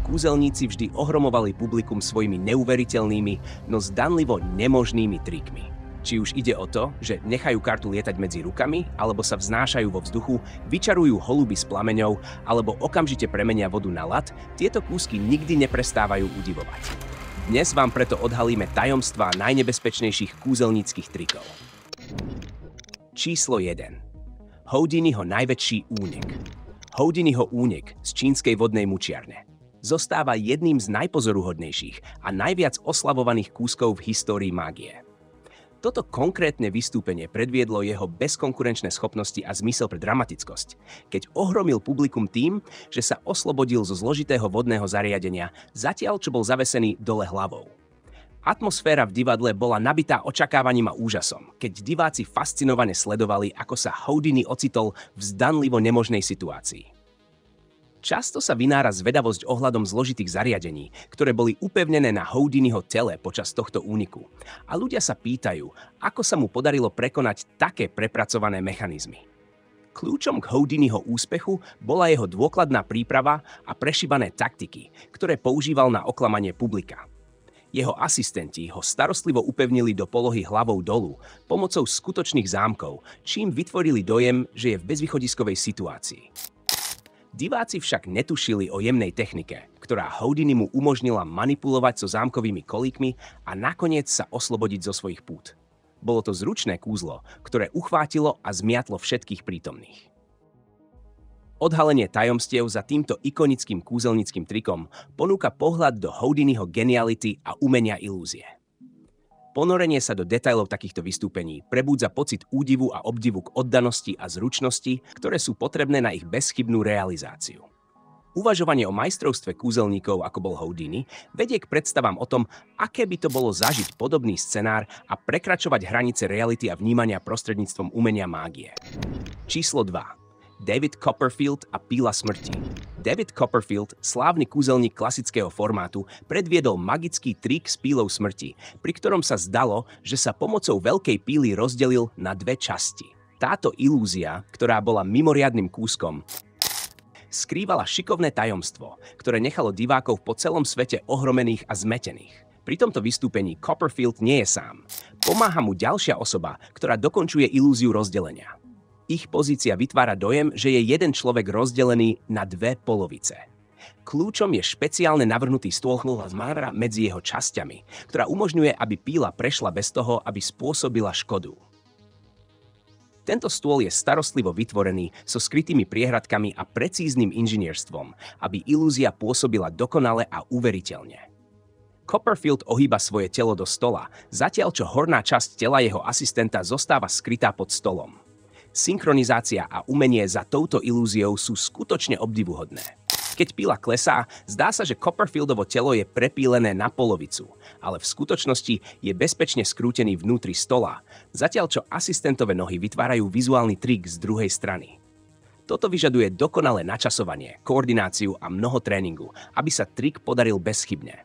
kúzelníci vždy ohromovali publikum svojimi neuveriteľnými, no zdanlivo nemožnými trikmi. Či už ide o to, že nechajú kartu lietať medzi rukami, alebo sa vznášajú vo vzduchu, vyčarujú holuby s plameňou, alebo okamžite premenia vodu na ľad, tieto kúsky nikdy neprestávajú udivovať. Dnes vám preto odhalíme tajomstvá najnebezpečnejších kúzelníckych trikov. Číslo 1. Houdiniho najväčší únik. Houdiniho únik z čínskej vodnej mučiarne zostáva jedným z najpozoruhodnejších a najviac oslavovaných kúskov v histórii mágie. Toto konkrétne vystúpenie predviedlo jeho bezkonkurenčné schopnosti a zmysel pre dramatickosť, keď ohromil publikum tým, že sa oslobodil zo zložitého vodného zariadenia, zatiaľ čo bol zavesený dole hlavou. Atmosféra v divadle bola nabitá očakávaním a úžasom, keď diváci fascinovane sledovali, ako sa Houdini ocitol v zdanlivo nemožnej situácii. Často sa vynára zvedavosť ohľadom zložitých zariadení, ktoré boli upevnené na Houdiniho tele počas tohto úniku. A ľudia sa pýtajú, ako sa mu podarilo prekonať také prepracované mechanizmy. Kľúčom k Houdiniho úspechu bola jeho dôkladná príprava a prešibané taktiky, ktoré používal na oklamanie publika. Jeho asistenti ho starostlivo upevnili do polohy hlavou dolu pomocou skutočných zámkov, čím vytvorili dojem, že je v bezvýchodiskovej situácii. Diváci však netušili o jemnej technike, ktorá Houdinimu umožnila manipulovať so zámkovými kolíkmi a nakoniec sa oslobodiť zo svojich pút. Bolo to zručné kúzlo, ktoré uchvátilo a zmiatlo všetkých prítomných. Odhalenie tajomstiev za týmto ikonickým kúzelníckym trikom ponúka pohľad do Houdiniho geniality a umenia ilúzie. Ponorenie sa do detailov takýchto vystúpení prebúdza pocit údivu a obdivu k oddanosti a zručnosti, ktoré sú potrebné na ich bezchybnú realizáciu. Uvažovanie o majstrovstve kúzelníkov, ako bol Houdini, vedie k predstavám o tom, aké by to bolo zažiť podobný scenár a prekračovať hranice reality a vnímania prostredníctvom umenia mágie. Číslo 2. David Copperfield a píla smrti. David Copperfield, slávny kúzelník klasického formátu, predviedol magický trik s pílou smrti, pri ktorom sa zdalo, že sa pomocou veľkej píly rozdelil na dve časti. Táto ilúzia, ktorá bola mimoriadnym kúskom, skrývala šikovné tajomstvo, ktoré nechalo divákov po celom svete ohromených a zmetených. Pri tomto vystúpení Copperfield nie je sám. Pomáha mu ďalšia osoba, ktorá dokončuje ilúziu rozdelenia. Ich pozícia vytvára dojem, že je jeden človek rozdelený na dve polovice. Kľúčom je špeciálne navrhnutý stôl zmára medzi jeho časťami, ktorá umožňuje, aby píla prešla bez toho, aby spôsobila škodu. Tento stôl je starostlivo vytvorený so skrytými priehradkami a precíznym inžinierstvom, aby ilúzia pôsobila dokonale a uveriteľne. Copperfield ohýba svoje telo do stola, zatiaľ čo horná časť tela jeho asistenta zostáva skrytá pod stolom. Synchronizácia a umenie za touto ilúziou sú skutočne obdivuhodné. Keď píla klesá, zdá sa, že Copperfieldovo telo je prepílené na polovicu, ale v skutočnosti je bezpečne skrútený vnútri stola, zatiaľ čo asistentové nohy vytvárajú vizuálny trik z druhej strany. Toto vyžaduje dokonalé načasovanie, koordináciu a mnoho tréningu, aby sa trik podaril bezchybne.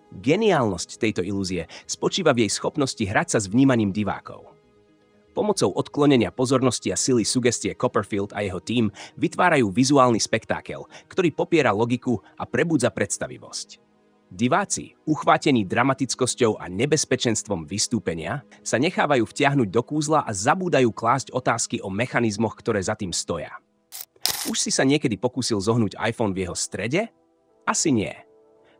Geniálnosť tejto ilúzie spočíva v jej schopnosti hrať sa s vnímaním divákov. Pomocou odklonenia pozornosti a sily sugestie Copperfield a jeho tím vytvárajú vizuálny spektákel, ktorý popiera logiku a prebudza predstavivosť. Diváci, uchvátení dramatickosťou a nebezpečenstvom vystúpenia, sa nechávajú vtiahnuť do kúzla a zabúdajú klásť otázky o mechanizmoch, ktoré za tým stoja. Už si sa niekedy pokúsil zohnúť iPhone v jeho strede? Asi nie.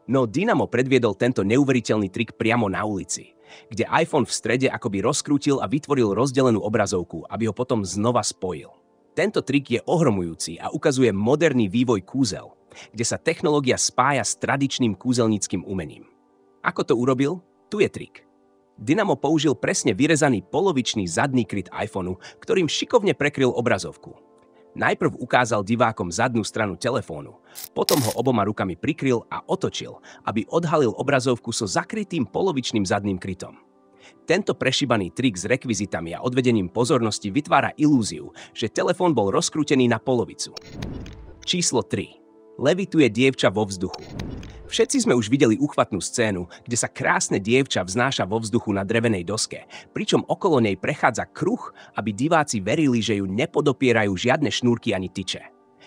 No Dynamo predviedol tento neuveriteľný trik priamo na ulici, kde iPhone v strede akoby rozkrútil a vytvoril rozdelenú obrazovku, aby ho potom znova spojil. Tento trik je ohromujúci a ukazuje moderný vývoj kúzel, kde sa technológia spája s tradičným kúzelníckym umením. Ako to urobil? Tu je trik. Dynamo použil presne vyrezaný polovičný zadný kryt iPhoneu, ktorým šikovne prekryl obrazovku. Najprv ukázal divákom zadnú stranu telefónu, potom ho oboma rukami prikryl a otočil, aby odhalil obrazovku so zakrytým polovičným zadným krytom. Tento prešibaný trik s rekvizitami a odvedením pozornosti vytvára ilúziu, že telefón bol rozkrútený na polovicu. Číslo 3. Levituje dievča vo vzduchu. Všetci sme už videli úchvatnú scénu, kde sa krásne dievča vznáša vo vzduchu na drevenej doske, pričom okolo nej prechádza kruh, aby diváci verili, že ju nepodopierajú žiadne šnúrky ani tyče.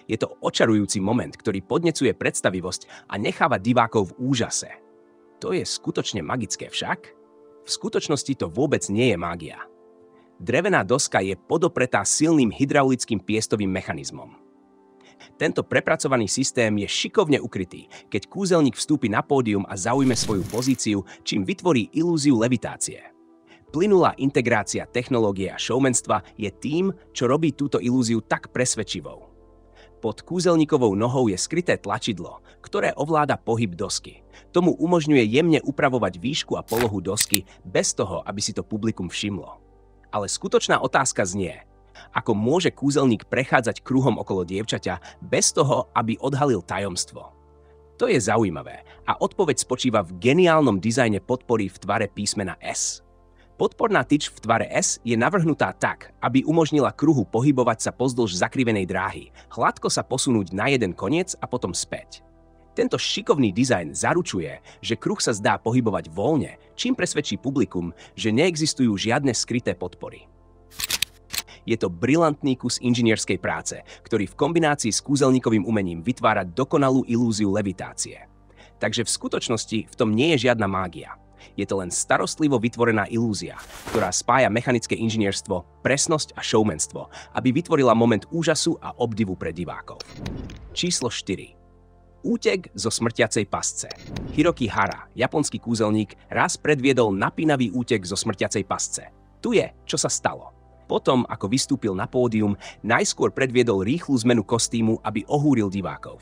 Je to očarujúci moment, ktorý podnecuje predstavivosť a necháva divákov v úžase. To je skutočne magické však? V skutočnosti to vôbec nie je mágia. Drevená doska je podopretá silným hydraulickým piestovým mechanizmom. Tento prepracovaný systém je šikovne ukrytý, keď kúzelník vstúpi na pódium a zaujme svoju pozíciu, čím vytvorí ilúziu levitácie. Plynulá integrácia technológie a showmanstva je tým, čo robí túto ilúziu tak presvedčivou. Pod kúzelníkovou nohou je skryté tlačidlo, ktoré ovláda pohyb dosky. Tomu umožňuje jemne upravovať výšku a polohu dosky bez toho, aby si to publikum všimlo. Ale skutočná otázka znie, ako môže kúzelník prechádzať kruhom okolo dievčaťa bez toho, aby odhalil tajomstvo. To je zaujímavé a odpoveď spočíva v geniálnom dizajne podpory v tvare písmena S. Podporná tyč v tvare S je navrhnutá tak, aby umožnila kruhu pohybovať sa pozdĺž zakrivenej dráhy, hladko sa posunúť na jeden koniec a potom späť. Tento šikovný dizajn zaručuje, že kruh sa zdá pohybovať voľne, čím presvedčí publikum, že neexistujú žiadne skryté podpory. Je to brilantný kus inžinierskej práce, ktorý v kombinácii s kúzelníkovým umením vytvára dokonalú ilúziu levitácie. Takže v skutočnosti v tom nie je žiadna mágia. Je to len starostlivo vytvorená ilúzia, ktorá spája mechanické inžinierstvo, presnosť a showmanstvo, aby vytvorila moment úžasu a obdivu pre divákov. Číslo 4. Útek zo smrtiacej pasce. Hiroki Hara, japonský kúzelník, raz predviedol napínavý útek zo smrtiacej pasce. Tu je, čo sa stalo. Potom, ako vystúpil na pódium, najskôr predviedol rýchlu zmenu kostýmu, aby ohúril divákov.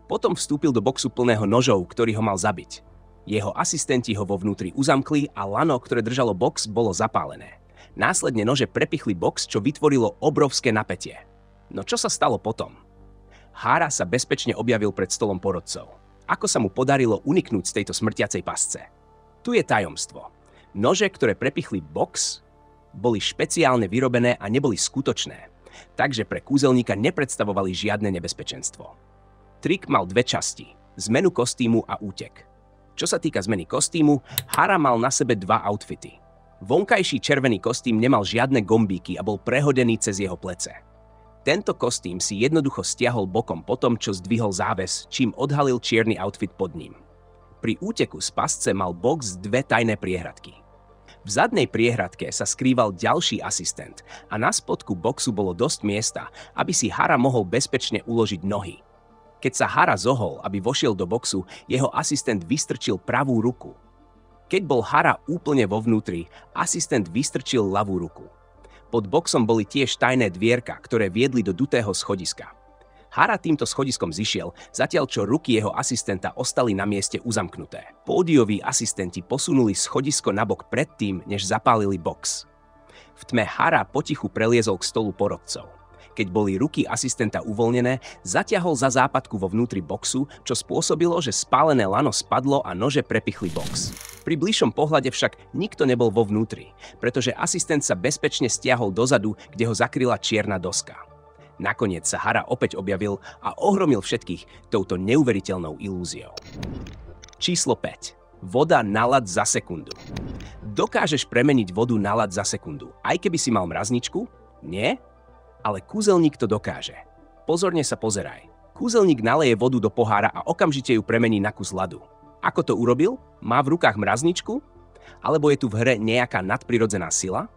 Potom vstúpil do boxu plného nožov, ktorý ho mal zabiť. Jeho asistenti ho vo vnútri uzamkli a lano, ktoré držalo box, bolo zapálené. Následne nože prepichli box, čo vytvorilo obrovské napätie. No čo sa stalo potom? Hara sa bezpečne objavil pred stolom porodcov. Ako sa mu podarilo uniknúť z tejto smrtiacej pasce? Tu je tajomstvo. Nože, ktoré prepichli box, boli špeciálne vyrobené a neboli skutočné, takže pre kúzelníka nepredstavovali žiadne nebezpečenstvo. Trik mal dve časti, zmenu kostýmu a útek. Čo sa týka zmeny kostýmu, Hara mal na sebe dva outfity. Vonkajší červený kostým nemal žiadne gombíky a bol prehodený cez jeho plece. Tento kostým si jednoducho stiahol bokom potom, čo zdvihol záves, čím odhalil čierny outfit pod ním. Pri úteku z pasce mal box dve tajné priehradky. V zadnej priehradke sa skrýval ďalší asistent a na spodku boxu bolo dosť miesta, aby si Hara mohol bezpečne uložiť nohy. Keď sa Hara zohol, aby vošiel do boxu, jeho asistent vystrčil pravú ruku. Keď bol Hara úplne vo vnútri, asistent vystrčil ľavú ruku. Pod boxom boli tiež tajné dvierka, ktoré viedli do dutého schodiska. Hara týmto schodiskom zišiel, zatiaľ čo ruky jeho asistenta ostali na mieste uzamknuté. Pódioví asistenti posunuli schodisko nabok predtým, než zapálili box. V tme Hara potichu preliezol k stolu porodcov. Keď boli ruky asistenta uvoľnené, zatiahol za západku vo vnútri boxu, čo spôsobilo, že spálené lano spadlo a nože prepichli box. Pri bližšom pohľade však nikto nebol vo vnútri, pretože asistent sa bezpečne stiahol dozadu, kde ho zakryla čierna doska. Nakoniec sa Hara opäť objavil a ohromil všetkých touto neuveriteľnou ilúziou. Číslo 5. Voda na ľad za sekundu. Dokážeš premeniť vodu na ľad za sekundu, aj keby si mal mrazničku? Nie? Ale kúzelník to dokáže. Pozorne sa pozeraj. Kúzelník naleje vodu do pohára a okamžite ju premení na kus ľadu. Ako to urobil? Má v rukách mrazničku? Alebo je tu v hre nejaká nadprirodzená sila?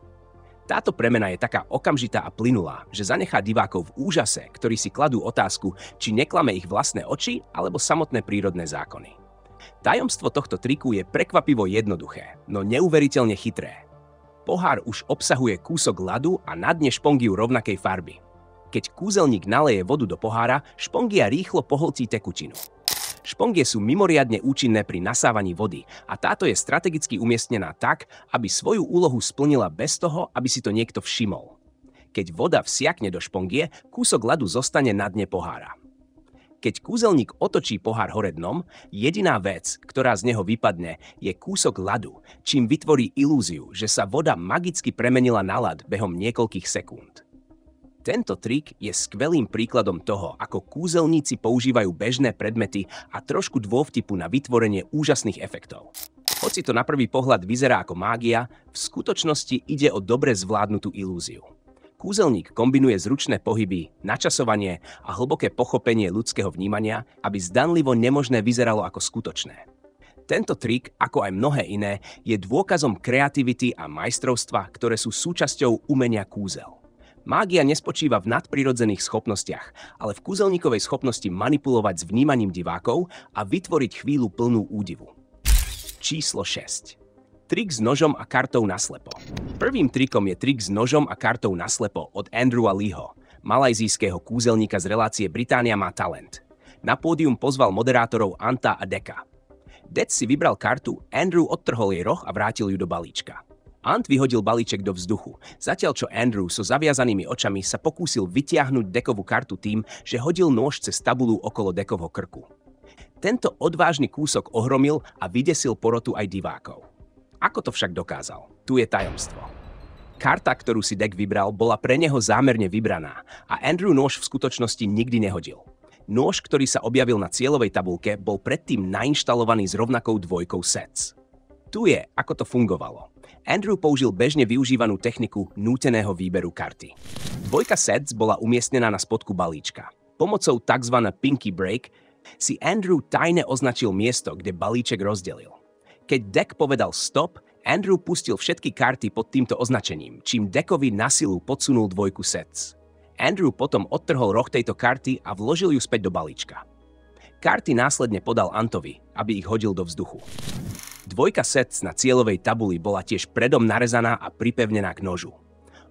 Táto premena je taká okamžitá a plynulá, že zanechá divákov v úžase, ktorí si kladú otázku, či neklame ich vlastné oči alebo samotné prírodné zákony. Tajomstvo tohto triku je prekvapivo jednoduché, no neuveriteľne chytré. Pohár už obsahuje kúsok ľadu a na dne špongiu rovnakej farby. Keď kúzelník naleje vodu do pohára, špongia rýchlo pohltí tekutinu. Špongie sú mimoriadne účinné pri nasávaní vody a táto je strategicky umiestnená tak, aby svoju úlohu splnila bez toho, aby si to niekto všimol. Keď voda vsiakne do špongie, kúsok ľadu zostane na dne pohára. Keď kúzelník otočí pohár hore dnom, jediná vec, ktorá z neho vypadne, je kúsok ľadu, čím vytvorí ilúziu, že sa voda magicky premenila na ľad behom niekoľkých sekúnd. Tento trik je skvelým príkladom toho, ako kúzelníci používajú bežné predmety a trošku dôvtipu na vytvorenie úžasných efektov. Hoci to na prvý pohľad vyzerá ako mágia, v skutočnosti ide o dobre zvládnutú ilúziu. Kúzelník kombinuje zručné pohyby, načasovanie a hlboké pochopenie ľudského vnímania, aby zdanlivo nemožné vyzeralo ako skutočné. Tento trik, ako aj mnohé iné, je dôkazom kreativity a majstrovstva, ktoré sú súčasťou umenia kúzel. Mágia nespočíva v nadprirodzených schopnostiach, ale v kúzelníkovej schopnosti manipulovať s vnímaním divákov a vytvoriť chvíľu plnú údivu. Číslo 6. Trik s nožom a kartou naslepo. Prvým trikom je trik s nožom a kartou naslepo od Andrewa Leeho, malajzijského kúzelníka z relácie Británia má talent. Na pódium pozval moderátorov Anta a Deka. Dec si vybral kartu, Andrew odtrhol jej roh a vrátil ju do balíčka. Ant vyhodil balíček do vzduchu, zatiaľ čo Andrew so zaviazanými očami sa pokúsil vytiahnuť Dekovú kartu tým, že hodil nôž cez tabulu okolo Dekovho krku. Tento odvážny kúsok ohromil a vydesil porotu aj divákov. Ako to však dokázal? Tu je tajomstvo. Karta, ktorú si Dek vybral, bola pre neho zámerne vybraná a Andrew nôž v skutočnosti nikdy nehodil. Nôž, ktorý sa objavil na cieľovej tabuľke, bol predtým nainštalovaný s rovnakou dvojkou sets. Tu je, ako to fungovalo. Andrew použil bežne využívanú techniku núteného výberu karty. Dvojka sets bola umiestnená na spodku balíčka. Pomocou tzv. Pinky break si Andrew tajne označil miesto, kde balíček rozdelil. Keď Dek povedal stop, Andrew pustil všetky karty pod týmto označením, čím Dekovi na silu podsunul dvojku sets. Andrew potom odtrhol roh tejto karty a vložil ju späť do balíčka. Karty následne podal Antovi, aby ich hodil do vzduchu. Dvojka sets na cieľovej tabuli bola tiež predom narezaná a pripevnená k nožu.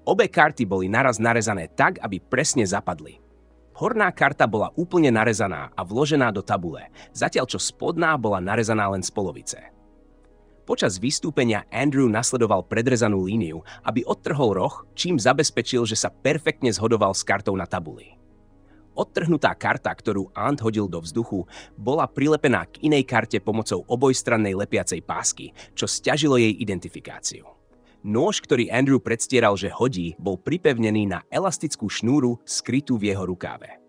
Obe karty boli naraz narezané tak, aby presne zapadli. Horná karta bola úplne narezaná a vložená do tabule, zatiaľ čo spodná bola narezaná len z polovice. Počas vystúpenia Andrew nasledoval predrezanú líniu, aby odtrhol roh, čím zabezpečil, že sa perfektne zhodoval s kartou na tabuli. Odtrhnutá karta, ktorú Ant hodil do vzduchu, bola prilepená k inej karte pomocou obojstrannej lepiacej pásky, čo sťažilo jej identifikáciu. Nôž, ktorý Andrew predstieral, že hodí, bol pripevnený na elastickú šnúru skrytú v jeho rukáve.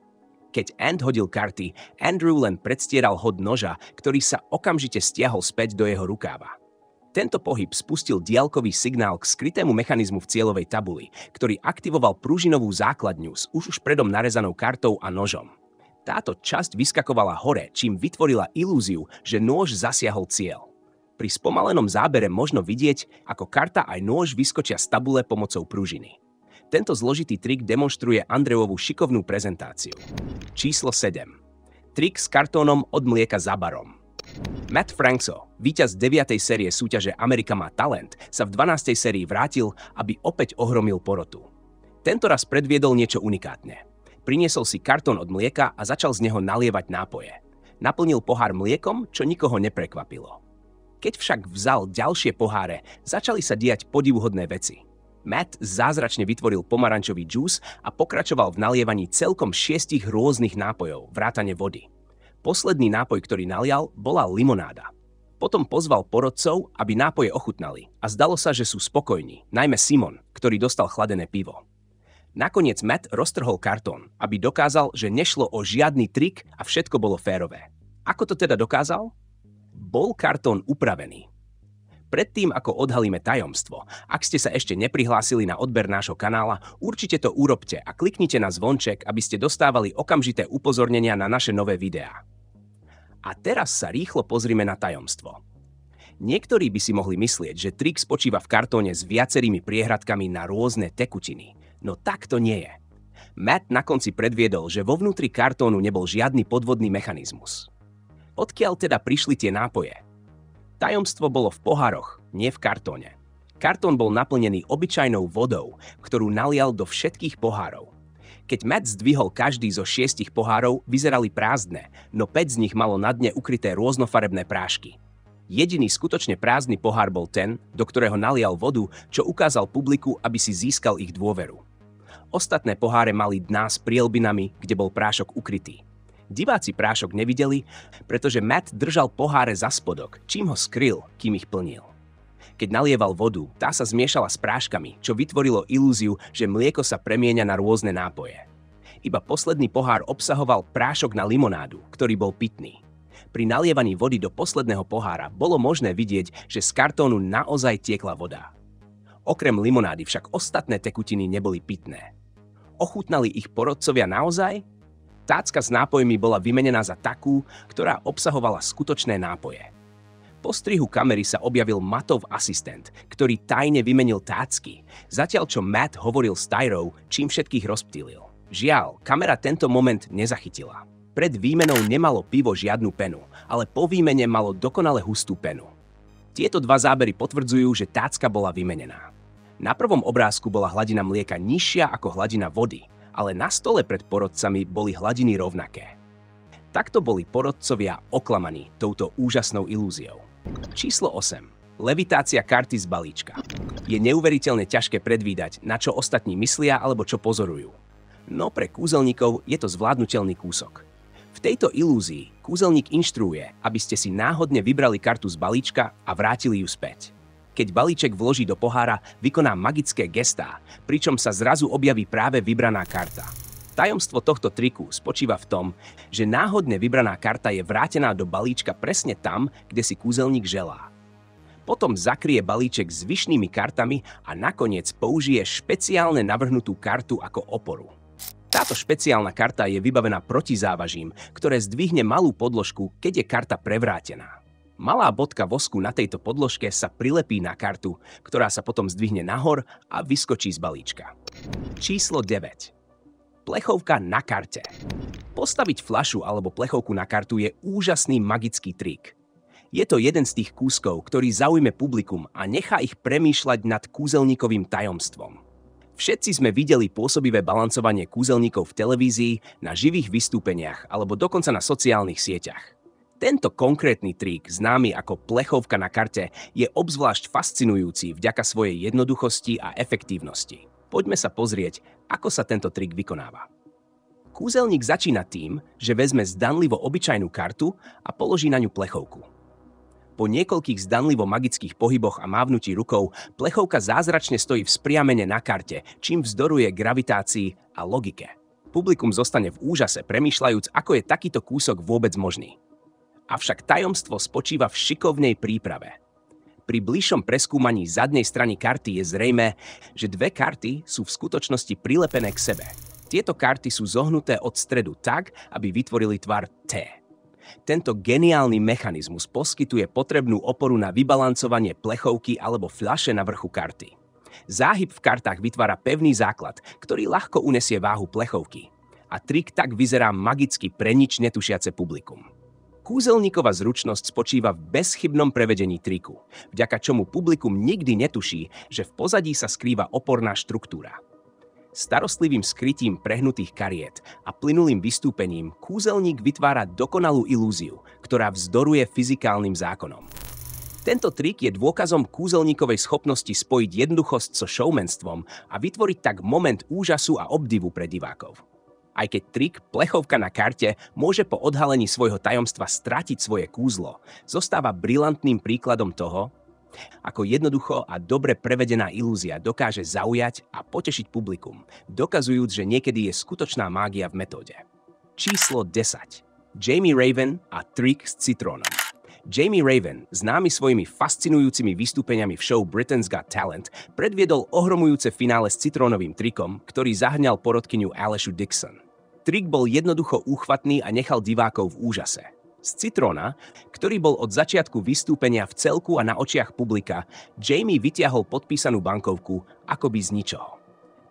Keď Ant hodil karty, Andrew len predstieral hod noža, ktorý sa okamžite stiahol späť do jeho rukáva. Tento pohyb spustil diaľkový signál k skrytému mechanizmu v cieľovej tabuli, ktorý aktivoval pružinovú základňu s už predom narezanou kartou a nožom. Táto časť vyskakovala hore, čím vytvorila ilúziu, že nôž zasiahol cieľ. Pri spomalenom zábere možno vidieť, ako karta aj nôž vyskočia z tabule pomocou pružiny. Tento zložitý trik demonstruje Andrewovú šikovnú prezentáciu. Číslo 7. Trik s kartónom od mlieka za barom. Matt Frankso, víťaz 9. série súťaže Amerika má talent, sa v 12. sérii vrátil, aby opäť ohromil porotu. Tentoraz predviedol niečo unikátne. Priniesol si kartón od mlieka a začal z neho nalievať nápoje. Naplnil pohár mliekom, čo nikoho neprekvapilo. Keď však vzal ďalšie poháre, začali sa diať podivuhodné veci. Matt zázračne vytvoril pomarančový džús a pokračoval v nalievaní celkom 6 rôznych nápojov, vrátane vody. Posledný nápoj, ktorý nalial, bola limonáda. Potom pozval porodcov, aby nápoje ochutnali a zdalo sa, že sú spokojní, najmä Simon, ktorý dostal chladené pivo. Nakoniec Matt roztrhol kartón, aby dokázal, že nešlo o žiadny trik a všetko bolo férové. Ako to teda dokázal? Bol kartón upravený. Predtým, ako odhalíme tajomstvo, ak ste sa ešte neprihlásili na odber nášho kanála, určite to urobte a kliknite na zvonček, aby ste dostávali okamžité upozornenia na naše nové videá. A teraz sa rýchlo pozrime na tajomstvo. Niektorí by si mohli myslieť, že trik spočíva v kartóne s viacerými priehradkami na rôzne tekutiny. No tak to nie je. Matt na konci predviedol, že vo vnútri kartónu nebol žiadny podvodný mechanizmus. Odkiaľ teda prišli tie nápoje? Tajomstvo bolo v pohároch, nie v kartóne. Kartón bol naplnený obyčajnou vodou, ktorú nalial do všetkých pohárov. Keď Matt zdvihol každý zo 6 pohárov, vyzerali prázdne, no 5 z nich malo na dne ukryté rôznofarebné prášky. Jediný skutočne prázdny pohár bol ten, do ktorého nalial vodu, čo ukázal publiku, aby si získal ich dôveru. Ostatné poháre mali dná s prielbinami, kde bol prášok ukrytý. Diváci prášok nevideli, pretože Matt držal poháre za spodok, čím ho skryl, kým ich plnil. Keď nalieval vodu, tá sa zmiešala s práškami, čo vytvorilo ilúziu, že mlieko sa premieňa na rôzne nápoje. Iba posledný pohár obsahoval prášok na limonádu, ktorý bol pitný. Pri nalievaní vody do posledného pohára bolo možné vidieť, že z kartónu naozaj tiekla voda. Okrem limonády však ostatné tekutiny neboli pitné. Ochutnali ich porodcovia naozaj? Tácka s nápojmi bola vymenená za takú, ktorá obsahovala skutočné nápoje. Po strihu kamery sa objavil Mattov asistent, ktorý tajne vymenil tácky, zatiaľ čo Matt hovoril s Tyrou, čím všetkých rozptýlil. Žiaľ, kamera tento moment nezachytila. Pred výmenou nemalo pivo žiadnu penu, ale po výmene malo dokonale hustú penu. Tieto dva zábery potvrdzujú, že tácka bola vymenená. Na prvom obrázku bola hladina mlieka nižšia ako hladina vody, ale na stole pred porodcami boli hladiny rovnaké. Takto boli porodcovia oklamaní touto úžasnou ilúziou. Číslo 8. Levitácia karty z balíčka. Je neuveriteľne ťažké predvídať, na čo ostatní myslia alebo čo pozorujú. No pre kúzelníkov je to zvládnutelný kúsok. V tejto ilúzii kúzelník inštruuje, aby ste si náhodne vybrali kartu z balíčka a vrátili ju späť. Keď balíček vloží do pohára, vykoná magické gestá, pričom sa zrazu objaví práve vybraná karta. Tajomstvo tohto triku spočíva v tom, že náhodne vybraná karta je vrátená do balíčka presne tam, kde si kúzelník želá. Potom zakrie balíček s zvyšnými kartami a nakoniec použije špeciálne navrhnutú kartu ako oporu. Táto špeciálna karta je vybavená protizávažím, ktoré zdvihne malú podložku, keď je karta prevrátená. Malá bodka vosku na tejto podložke sa prilepí na kartu, ktorá sa potom zdvihne nahor a vyskočí z balíčka. Číslo 9. Plechovka na karte. Postaviť fľašu alebo plechovku na kartu je úžasný magický trik. Je to jeden z tých kúskov, ktorý zaujme publikum a nechá ich premýšľať nad kúzelníkovým tajomstvom. Všetci sme videli pôsobivé balancovanie kúzelníkov v televízii, na živých vystúpeniach alebo dokonca na sociálnych sieťach. Tento konkrétny trik, známy ako plechovka na karte, je obzvlášť fascinujúci vďaka svojej jednoduchosti a efektívnosti. Poďme sa pozrieť, ako sa tento trik vykonáva. Kúzelník začína tým, že vezme zdanlivo obyčajnú kartu a položí na ňu plechovku. Po niekoľkých zdanlivo magických pohyboch a mávnutí rukou, plechovka zázračne stojí vzpriamene na karte, čím vzdoruje gravitácii a logike. Publikum zostane v úžase, premýšľajúc, ako je takýto kúsok vôbec možný. Avšak tajomstvo spočíva v šikovnej príprave. Pri bližšom preskúmaní zadnej strany karty je zrejmé, že dve karty sú v skutočnosti prilepené k sebe. Tieto karty sú zohnuté od stredu tak, aby vytvorili tvar T. Tento geniálny mechanizmus poskytuje potrebnú oporu na vybalancovanie plechovky alebo fľaše na vrchu karty. Záhyb v kartách vytvára pevný základ, ktorý ľahko unesie váhu plechovky. A trik tak vyzerá magicky pre nič netušiace publikum. Kúzelníkova zručnosť spočíva v bezchybnom prevedení triku, vďaka čomu publikum nikdy netuší, že v pozadí sa skrýva oporná štruktúra. Starostlivým skrytím prehnutých kariet a plynulým vystúpením kúzelník vytvára dokonalú ilúziu, ktorá vzdoruje fyzikálnym zákonom. Tento trik je dôkazom kúzelníkovej schopnosti spojiť jednoduchosť so showmanstvom a vytvoriť tak moment úžasu a obdivu pre divákov. Aj keď trik plechovka na karte môže po odhalení svojho tajomstva stratiť svoje kúzlo, zostáva brilantným príkladom toho, ako jednoducho a dobre prevedená ilúzia dokáže zaujať a potešiť publikum, dokazujúc, že niekedy je skutočná mágia v metóde. Číslo 10. Jamie Raven a trik s citrónom. Jamie Raven, známy svojimi fascinujúcimi vystúpeniami v show Britain's Got Talent, predviedol ohromujúce finále s citrónovým trikom, ktorý zahňal porodkyňu Alešu Dixon. Trik bol jednoducho úchvatný a nechal divákov v úžase. Z citróna, ktorý bol od začiatku vystúpenia v celku a na očiach publika, Jamie vytiahol podpísanú bankovku akoby z ničoho.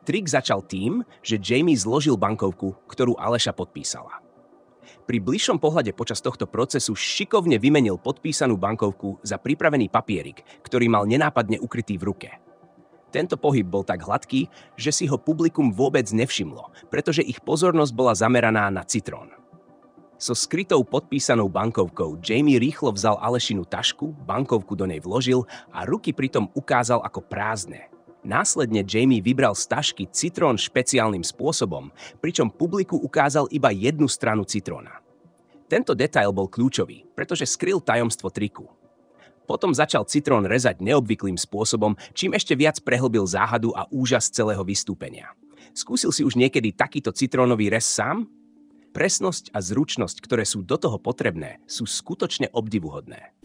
Trik začal tým, že Jamie zložil bankovku, ktorú Aleša podpísala. Pri bližšom pohľade počas tohto procesu šikovne vymenil podpísanú bankovku za pripravený papierik, ktorý mal nenápadne ukrytý v ruke. Tento pohyb bol tak hladký, že si ho publikum vôbec nevšimlo, pretože ich pozornosť bola zameraná na citrón. So skrytou podpísanou bankovkou Jamie rýchlo vzal Alešinu tašku, bankovku do nej vložil a ruky pritom ukázal ako prázdne. Následne Jamie vybral z tašky citrón špeciálnym spôsobom, pričom publiku ukázal iba jednu stranu citróna. Tento detail bol kľúčový, pretože skryl tajomstvo triku. Potom začal citrón rezať neobvyklým spôsobom, čím ešte viac prehlbil záhadu a úžas celého vystúpenia. Skúsil si už niekedy takýto citrónový rez sám? Presnosť a zručnosť, ktoré sú do toho potrebné, sú skutočne obdivuhodné.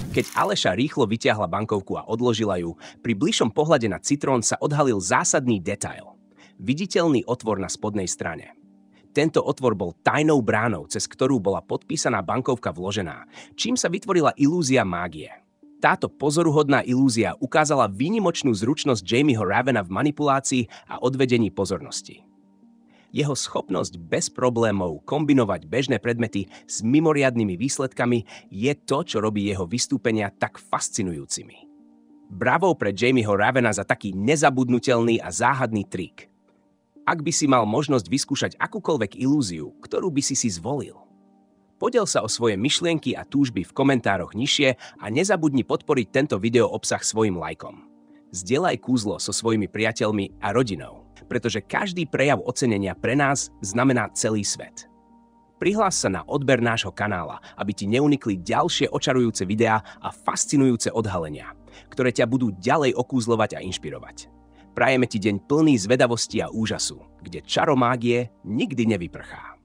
Keď Aleša rýchlo vyťahla bankovku a odložila ju, pri bližšom pohľade na citrón sa odhalil zásadný detail. Viditeľný otvor na spodnej strane. Tento otvor bol tajnou bránou, cez ktorú bola podpísaná bankovka vložená, čím sa vytvorila ilúzia mágie. Táto pozoruhodná ilúzia ukázala výnimočnú zručnosť Jamieho Ravena v manipulácii a odvedení pozornosti. Jeho schopnosť bez problémov kombinovať bežné predmety s mimoriadnymi výsledkami je to, čo robí jeho vystúpenia tak fascinujúcimi. Bravo pre Jamieho Ravena za taký nezabudnutelný a záhadný trik. Ak by si mal možnosť vyskúšať akúkoľvek ilúziu, ktorú by si zvolil. Podel sa o svoje myšlienky a túžby v komentároch nižšie a nezabudni podporiť tento video obsah svojim lajkom. Zdieľaj kúzlo so svojimi priateľmi a rodinou, pretože každý prejav ocenenia pre nás znamená celý svet. Prihlás sa na odber nášho kanála, aby ti neunikli ďalšie očarujúce videá a fascinujúce odhalenia, ktoré ťa budú ďalej okúzlovať a inšpirovať. Prajeme ti deň plný zvedavosti a úžasu, kde čaro mágie nikdy nevyprchá.